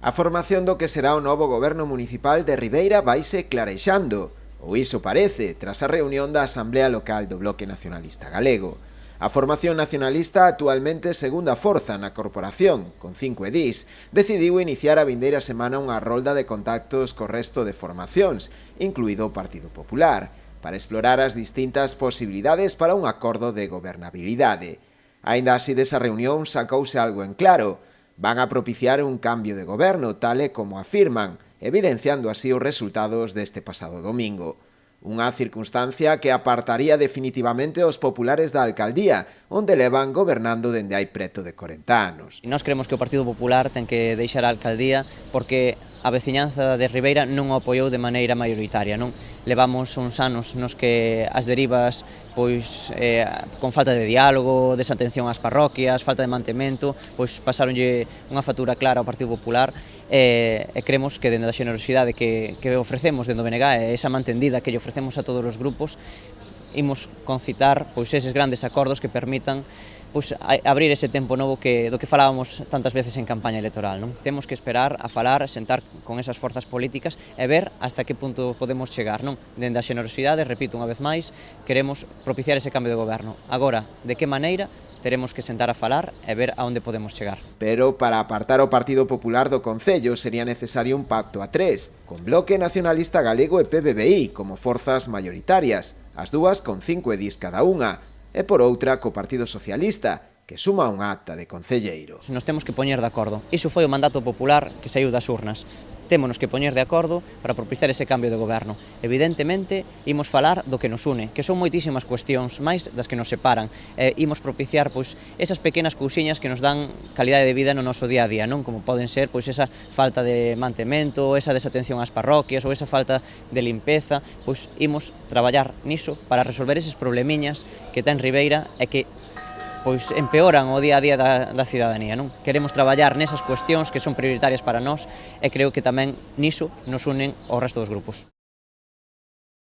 A formación do que será o novo goberno municipal de Ribeira vaise clarexando, ou iso parece, tras a reunión da Asamblea Local do Bloque Nacionalista Galego. A formación nacionalista, actualmente segunda forza na corporación, con 5 edís, decidiu iniciar a vindeira semana unha rolda de contactos co resto de formacións, incluído o Partido Popular, para explorar as distintas posibilidades para un acordo de gobernabilidade. Aínda así desa reunión sacouse algo en claro: van a propiciar un cambio de goberno, tal e como afirman, evidenciando así os resultados deste pasado domingo. Unha circunstancia que apartaría definitivamente os populares da alcaldía, onde levan gobernando dende hai preto de 40 anos. Nós creemos que o Partido Popular ten que deixar a alcaldía porque a veciñanza de Ribeira non o apoiou de maneira maioritaria, non? Levamos uns anos nos que as derivas con falta de diálogo, desatención ás parroquias, falta de mantemento, pasaronlle unha factura clara ao Partido Popular e creemos que dende a xenerosidade que ofrecemos dende o BNG e esa mantendida que lle ofrecemos a todos os grupos, imos concitar eses grandes acordos que permitan abrir ese tempo novo do que falábamos tantas veces en campaña electoral, non? Temos que esperar a falar, sentar con esas forzas políticas e ver hasta que punto podemos chegar, non? Dende a xenerosidade, repito unha vez máis, queremos propiciar ese cambio de goberno. Agora, de que maneira, teremos que sentar a falar e ver a onde podemos chegar. Pero para apartar o Partido Popular do Concello sería necesario un pacto a tres, con Bloque Nacionalista Galego e PBBI como forzas maioritarias, as dúas con 5 edís cada unha, e por outra co Partido Socialista, que suma un acta de concelleiro. Nos temos que poñer de acordo. Iso foi o mandato popular que saiu das urnas. Témonos que poñer de acordo para propiciar ese cambio de goberno. Evidentemente, imos falar do que nos une, que son moitísimas cuestións, máis das que nos separan. Imos propiciar esas pequenas cousiñas que nos dan calidade de vida no noso día a día, non? Como poden ser esa falta de mantemento, esa desatención ás parroquias ou esa falta de limpeza. Imos traballar niso para resolver eses problemiñas que ten Ribeira e que empeoran o día a día da cidadanía, non? Queremos traballar nesas cuestións que son prioritarias para nós e creo que tamén niso nos unen o resto dos grupos.